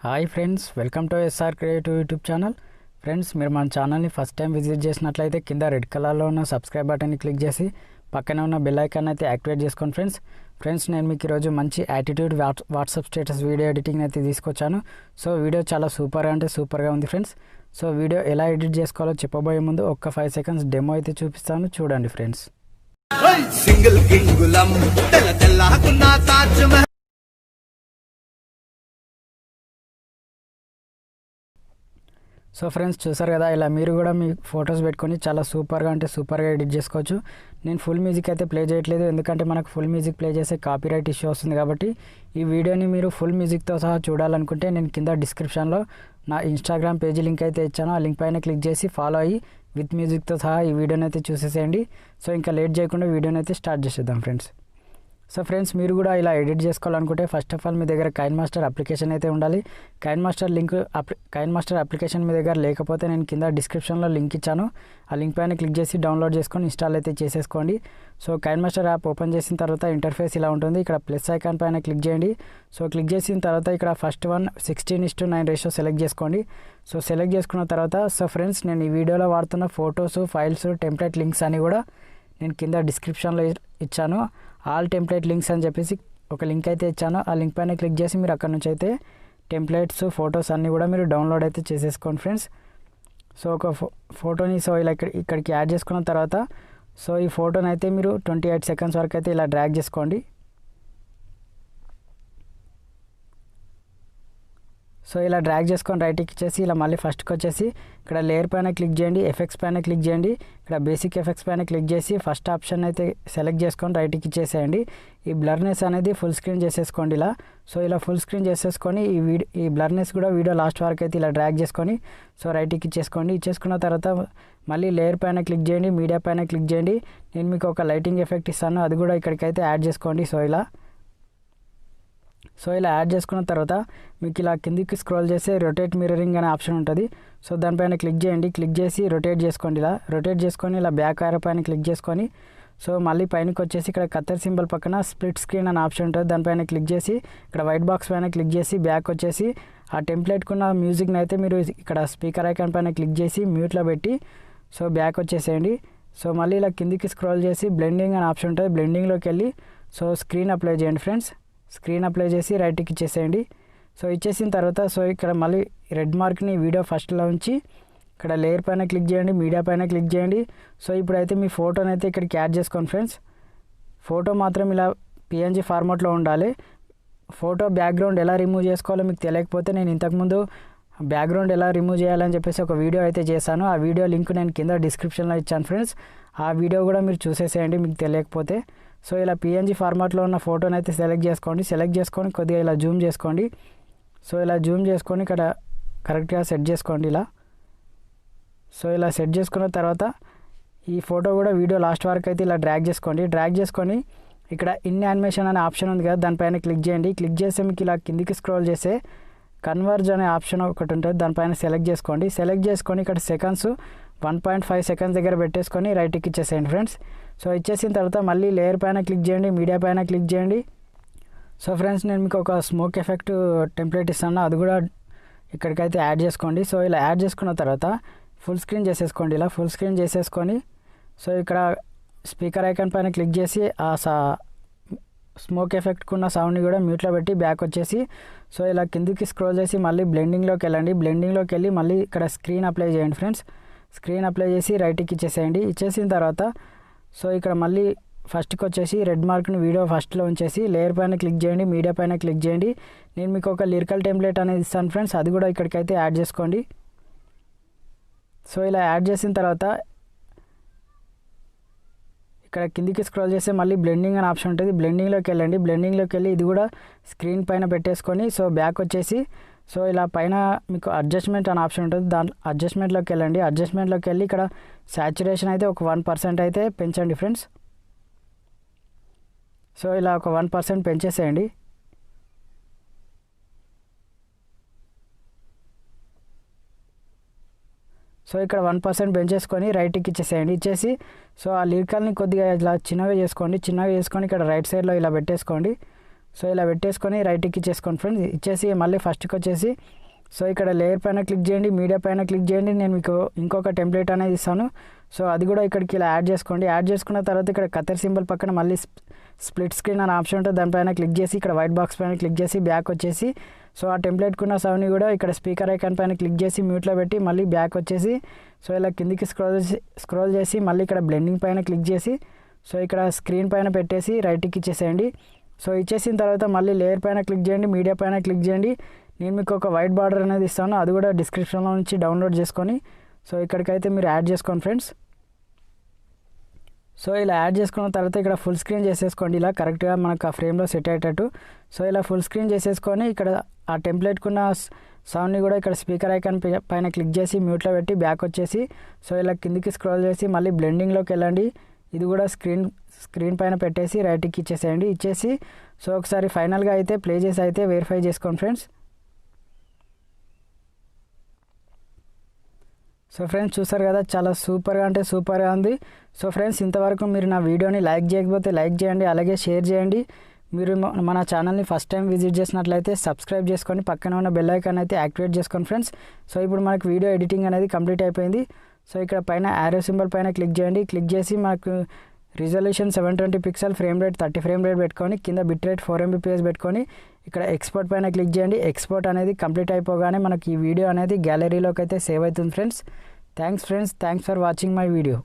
Hi friends, welcome to SR creative YouTube channel. Friends, మీరు మన ఛానల్ని ఫస్ట్ టైం విజిట్ చేసినట్లయితే కింద రెడ్ కలర్లో ఉన్న సబ్స్క్రైబ్ బటన్ని క్లిక్ చేసి పక్కనే ఉన్న బెల్ ఐకాన్ అయితే యాక్టివేట్ చేసుకోండి. ఫ్రెండ్స్ నేను మీకు ఈరోజు మంచి attitude WhatsApp status video editing అయితే తీసుకొచ్చాను. సో వీడియో చాలా సూపర్గా ఉంది ఫ్రెండ్స్. సో వీడియో ఎలా ఎడిట్ చేసుకోవాలో చెప్పబోయే ముందు ఒక్క 5 సెకండ్స్ డెమో అయితే చూపిస్తాను, చూడండి ఫ్రెండ్స్. సింగిల్ గింగులం తెల్లకున్న తాజ్ మహల్. సో ఫ్రెండ్స్, చూసారు కదా, ఇలా మీరు కూడా మీ ఫొటోస్ పెట్టుకొని చాలా సూపర్గా ఎడిట్ చేసుకోవచ్చు. నేను ఫుల్ మ్యూజిక్ అయితే ప్లే చేయట్లేదు, ఎందుకంటే మనకు ఫుల్ మ్యూజిక్ ప్లే చేసే కాపీరైట్ ఇష్యూ వస్తుంది. కాబట్టి ఈ వీడియోని మీరు ఫుల్ మ్యూజిక్తో సహా చూడాలనుకుంటే నేను కింద డిస్క్రిప్షన్లో నా ఇన్స్టాగ్రామ్ పేజీ లింక్ అయితే ఇచ్చాను. ఆ లింక్ పైన క్లిక్ చేసి ఫాలో అయ్యి విత్ మ్యూజిక్తో సహా ఈ వీడియోని అయితే చూసేసేయండి. సో ఇంకా లేట్ చేయకుండా వీడియోని అయితే స్టార్ట్ చేసేద్దాం ఫ్రెండ్స్. సో ఫ్రెండ్స్, మీరు కూడా ఇలా ఎడిట్ చేసుకోవాలనుకుంటే ఫస్ట్ ఆఫ్ ఆల్ మీ దగ్గర కైన్మాస్టర్ అప్లికేషన్ అయితే ఉండాలి. కైన్మాస్టర్ అప్లికేషన్ మీ దగ్గర లేకపోతే నేను కింద డిస్క్రిప్షన్లో లింక్ ఇచ్చాను. ఆ లింక్ పైన క్లిక్ చేసి డౌన్లోడ్ చేసుకొని ఇన్స్టాల్ అయితే చేసేసుకోండి. సో కైన్మాస్టర్ యాప్ ఓపెన్ చేసిన తర్వాత ఇంటర్ఫేస్ ఇలా ఉంటుంది. ఇక్కడ ప్లస్ ఐకాన్ పైన క్లిక్ చేయండి. సో క్లిక్ చేసిన తర్వాత ఇక్కడ ఫస్ట్ వన్ 16:9 రేషియో సెలెక్ట్ చేసుకోండి. సో సెలెక్ట్ చేసుకున్న తర్వాత ఫ్రెండ్స్, నేను ఈ వీడియోలో వాడుతున్న ఫొటోస్, ఫైల్స్, టెంప్లెట్ లింక్స్ అని కూడా నేను కింద డిస్క్రిప్షన్లో ఇచ్చాను. ఆల్ టెంప్లెట్ లింక్స్ అని చెప్పేసి ఒక లింక్ అయితే ఇచ్చాను. ఆ లింక్ పైన క్లిక్ చేసి మీరు అక్కడ నుంచి అయితే టెంప్లెట్స్, ఫొటోస్ అన్నీ కూడా మీరు డౌన్లోడ్ అయితే చేసేసుకోండి ఫ్రెండ్స్. సో ఒక ఫోటోని ఇలా ఇక్కడికి యాడ్ చేసుకున్న తర్వాత సో ఈ ఫోటోని అయితే మీరు 28 సెకండ్స్ వరకు అయితే ఇలా డ్రాగ్ చేసుకోండి. సో ఇలా డ్రాగ్ చేసుకొని రైట్కి ఇచ్చేసి ఇలా మళ్ళీ ఫస్ట్కి వచ్చేసి ఇక్కడ లేయర్ పైన క్లిక్ చేయండి, ఎఫెక్ట్స్ పైన క్లిక్ చేయండి. ఇక్కడ బేసిక్ ఎఫెక్ట్స్ పైన క్లిక్ చేసి ఫస్ట్ ఆప్షన్ అయితే సెలెక్ట్ చేసుకొని రైట్కి ఇచ్చేసేయండి. ఈ బ్లర్నెస్ అనేది ఫుల్ స్క్రీన్ చేసేసుకోండి ఇలా. సో ఇలా ఫుల్ స్క్రీన్ చేసేసుకొని ఈ బ్లర్నెస్ కూడా వీడియో లాస్ట్ వరకు అయితే ఇలా డ్రాగ్ చేసుకొని సో రైట్కి ఇచ్చేసుకోండి. ఇచ్చేసుకున్న తర్వాత మళ్ళీ లేయర్ పైన క్లిక్ చేయండి, మీడియా పైన క్లిక్ చేయండి. నేను మీకు ఒక లైటింగ్ ఎఫెక్ట్ ఇస్తాను, అది కూడా ఇక్కడికైతే యాడ్ చేసుకోండి. సో ఇలా యాడ్ చేసుకున్న తర్వాత మీకు ఇలా కిందికి స్క్రోల్ చేస్తే రొటేట్ మిర్రరింగ్ అనే ఆప్షన్ ఉంటుంది. సో దానిపైన క్లిక్ చేయండి. క్లిక్ చేసి రొటేట్ చేసుకోండి. ఇలా రొటేట్ చేసుకొని ఇలా బ్యాక్ ఆరో పైన క్లిక్ చేసుకొని సో మళ్ళీ పైనకి వచ్చేసి ఇక్కడ కత్తెర సింబల్ పక్కన స్ప్లిట్ స్క్రీన్ అనే ఆప్షన్ ఉంటుంది. దానిపైన క్లిక్ చేసి ఇక్కడ వైట్ బాక్స్ పైన క్లిక్ చేసి బ్యాక్ వచ్చేసి ఆ టెంప్లెట్కున్న మ్యూజిక్ని అయితే మీరు ఇక్కడ స్పీకర్ ఐకాన్ పైన క్లిక్ చేసి మ్యూట్లో పెట్టి సో బ్యాక్ వచ్చేసేయండి. సో మళ్ళీ ఇలా కిందికి స్క్రోల్ చేసి బ్లెండింగ్ అనే ఆప్షన్ ఉంటుంది. బ్లెండింగ్లోకి వెళ్ళి సో స్క్రీన్ అప్లై చేయండి ఫ్రెండ్స్. స్క్రీన్ అప్లై చేసి రైట్కి ఇచ్చేసేయండి. సో ఇచ్చేసిన తర్వాత సో ఇక్కడ మళ్ళీ రెడ్ మార్క్ని వీడియో ఫస్ట్లో ఉంచి ఇక్కడ లేయర్ పైన క్లిక్ చేయండి, మీడియా పైన క్లిక్ చేయండి. సో ఇప్పుడైతే మీ ఫోటోని అయితే ఇక్కడికి యాడ్ చేసుకోండి ఫ్రెండ్స్. ఫోటో మాత్రం ఇలా PNG ఫార్మాట్లో ఉండాలి. ఫోటో బ్యాక్గ్రౌండ్ ఎలా రిమూవ్ చేసుకోవాలో మీకు తెలియకపోతే నేను ఇంతకుముందు బ్యాక్గ్రౌండ్ ఎలా రిమూవ్ చేయాలని చెప్పేసి ఒక వీడియో అయితే చేశాను. ఆ వీడియో లింక్ నేను కింద డిస్క్రిప్షన్లో ఇచ్చాను ఫ్రెండ్స్. ఆ వీడియో కూడా మీరు చూసేసేయండి మీకు తెలియకపోతే. సో ఇలా PNG ఫార్మాట్లో ఉన్న ఫోటోని అయితే సెలెక్ట్ చేసుకొని కొద్దిగా ఇలా జూమ్ చేసుకోండి. సో ఇలా జూమ్ చేసుకొని ఇక్కడ కరెక్ట్గా సెట్ చేసుకోండి ఇలా. సో ఇలా సెట్ చేసుకున్న తర్వాత ఈ ఫోటో కూడా వీడియో లాస్ట్ వరకు అయితే ఇలా డ్రాగ్ చేసుకొని ఇక్కడ ఇన్ యానిమేషన్ అనే ఆప్షన్ ఉంది కదా, దానిపైన క్లిక్ చేయండి. క్లిక్ చేస్తే మీకు ఇలా కిందికి స్క్రోల్ చేస్తే కన్వర్జ్ అనే ఆప్షన్ ఒకటి ఉంటుంది, దానిపైన సెలెక్ట్ చేసుకొని ఇక్కడ సెకండ్స్ 1.5 సెకండ్స్ దగ్గర పెట్టేసుకొని రైట్కి ఇచ్చేసేయండి ఫ్రెండ్స్. సో ఇచ్చేసిన తర్వాత మళ్ళీ లేయర్ పైన క్లిక్ చేయండి, మీడియా పైన క్లిక్ చేయండి. సో ఫ్రెండ్స్, నేను మీకు ఒక స్మోక్ ఎఫెక్ట్ టెంప్లెట్ ఇస్తాను, అది కూడా ఇక్కడికైతే యాడ్ చేసుకోండి. సో ఇలా యాడ్ చేసుకున్న తర్వాత ఫుల్ స్క్రీన్ చేసేసుకోండి. ఇలా ఫుల్ స్క్రీన్ చేసేసుకొని సో ఇక్కడ స్పీకర్ ఐకాన్ పైన క్లిక్ చేసి ఆ స్మోక్ ఎఫెక్ట్కున్న సౌండ్ని కూడా మ్యూట్లో పెట్టి బ్యాక్ వచ్చేసి సో ఇలా కిందికి స్క్రోల్ చేసి మళ్ళీ బ్లెండింగ్లోకి వెళ్ళి మళ్ళీ ఇక్కడ స్క్రీన్ అప్లై చేయండి ఫ్రెండ్స్. స్క్రీన్ అప్లై చేసి రైట్కి ఇచ్చేసేయండి. ఇచ్చేసిన తర్వాత సో ఇక్కడ మళ్ళీ ఫస్ట్కి వచ్చేసి రెడ్ మార్క్ని వీడియో ఫస్ట్లో ఉంచేసి లేయర్ పైన క్లిక్ చేయండి, మీడియా పైన క్లిక్ చేయండి. నేను మీకు ఒక లిరికల్ టెంప్లెట్ అనేది ఇస్తాను ఫ్రెండ్స్, అది కూడా ఇక్కడికైతే యాడ్ చేసుకోండి. సో ఇలా యాడ్ చేసిన తర్వాత ఇక్కడ కిందికి స్క్రోల్ చేస్తే మళ్ళీ బ్లెండింగ్ అనే ఆప్షన్ ఉంటుంది. బ్లెండింగ్లోకి వెళ్ళి ఇది కూడా స్క్రీన్ పైన పెట్టేసుకొని సో బ్యాక్ వచ్చేసి సో ఇలా పైన మీకు అడ్జస్ట్మెంట్ అనే ఆప్షన్ ఉంటుంది, దాంట్లో అడ్జస్ట్మెంట్లోకి వెళ్ళి ఇక్కడ సాచురేషన్ అయితే ఒక 1% అయితే పెంచండి ఫ్రెండ్స్. సో ఇలా ఒక 1% పెంచేసేయండి. సో ఇక్కడ 1% పెంచేసుకొని రైట్కి ఇచ్చేసి సో ఆ లిరికల్ని కొద్దిగా ఇలా చిన్నగా చేసుకొని ఇక్కడ రైట్ సైడ్లో ఇలా పెట్టేసుకోండి. సో ఇలా పెట్టేసుకొని రైట్కి ఇచ్చేసుకోండి ఫ్రెండ్స్. ఇచ్చేసి మళ్ళీ ఫస్ట్కి వచ్చేసి సో ఇక్కడ లేయర్ పైన క్లిక్ చేయండి, మీడియా పైన క్లిక్ చేయండి. నేను మీకు ఇంకొక టెంప్లెట్ అనేది ఇస్తాను. సో అది కూడా ఇక్కడికి ఇలా యాడ్ చేసుకోండి. యాడ్ చేసుకున్న తర్వాత ఇక్కడ కత్తెర సింబల్ పక్కన మళ్ళీ స్ప్లిట్ స్క్రీన్ అనే ఆప్షన్ ఉంటుంది, దానిపైన క్లిక్ చేసి ఇక్కడ వైట్ బాక్స్ పైన క్లిక్ చేసి బ్యాక్ వచ్చేసి సో ఆ టెంప్లెట్కున్న సౌండ్ని కూడా ఇక్కడ స్పీకర్ ఐకాన్ పైన క్లిక్ చేసి మ్యూట్లో పెట్టి మళ్ళీ బ్యాక్ వచ్చేసి సో ఇలా కిందికి స్క్రోల్ చేసి మళ్ళీ ఇక్కడ బ్లెండింగ్ పైన క్లిక్ చేసి సో ఇక్కడ స్క్రీన్ పైన పెట్టేసి రైట్కి ఇచ్చేసేయండి. సో ఇచ్చేసిన తర్వాత మళ్ళీ లేయర్ పైన క్లిక్ చేయండి, మీడియా పైన క్లిక్ చేయండి. నేను మీకు ఒక వైట్ బార్డర్ అనేది ఇస్తాను, అది కూడా డిస్క్రిప్షన్లో నుంచి డౌన్లోడ్ చేసుకొని సో ఇక్కడికైతే మీరు యాడ్ చేసుకోండి ఫ్రెండ్స్. సో ఇలా యాడ్ చేసుకున్న తర్వాత ఇక్కడ ఫుల్ స్క్రీన్ చేసేసుకోండి, ఇలా కరెక్ట్గా మనకు ఆ ఫ్రేమ్లో సెట్ అయ్యేటట్టు. సో ఇలా ఫుల్ స్క్రీన్ చేసేసుకొని ఇక్కడ ఆ టెంప్లెట్కున్న సౌండ్ని కూడా ఇక్కడ స్పీకర్ ఐకాన్ పైన క్లిక్ చేసి మ్యూట్లో పెట్టి బ్యాక్ వచ్చేసి సో ఇలా కిందికి స్క్రోల్ చేసి మళ్ళీ బ్లెండింగ్లోకి వెళ్ళండి. ఇది కూడా స్క్రీన్ పైన పెట్టేసి రైట్కి ఇచ్చేసేయండి. ఇచ్చేసి సో ఒకసారి ఫైనల్గా అయితే ప్లే చేసి అయితే వెరిఫై చేసుకోండి ఫ్రెండ్స్. సో ఫ్రెండ్స్ చూసారు కదా, చాలా సూపర్గా అంటే సూపర్గా ఉంది. సో ఫ్రెండ్స్ ఇంతవరకు మీరు నా వీడియోని లైక్ చేయకపోతే లైక్ చేయండి, అలాగే షేర్ చేయండి. మీరు మన ఛానల్ని ఫస్ట్ టైం విజిట్ చేసినట్లయితే సబ్స్క్రైబ్ చేసుకొని పక్కన ఉన్న బెల్ ఐకాన్ అయితే యాక్టివేట్ చేసుకోండి ఫ్రెండ్స్. సో ఇప్పుడు మనకు వీడియో ఎడిటింగ్ అనేది కంప్లీట్ అయిపోయింది. సో ఇక్కడ పైన యారో సింబల్ పైన క్లిక్ చేయండి. క్లిక్ చేసి మనకు resolution 720 pixel, frame rate 30 frame rate పెట్టుకొని కింద బిట్ రేట్ 4 MBPS పెట్టుకొని ఇక్కడ ఎక్స్పోర్ట్ పైన క్లిక్ చేయండి. ఎక్స్పోర్ట్ అనేది కంప్లీట్ అయిపోగానే మనకి ఈ వీడియో అనేది గ్యాలరీలోకి అయితే సేవ్ అవుతుంది friends. Thanks for watching my video.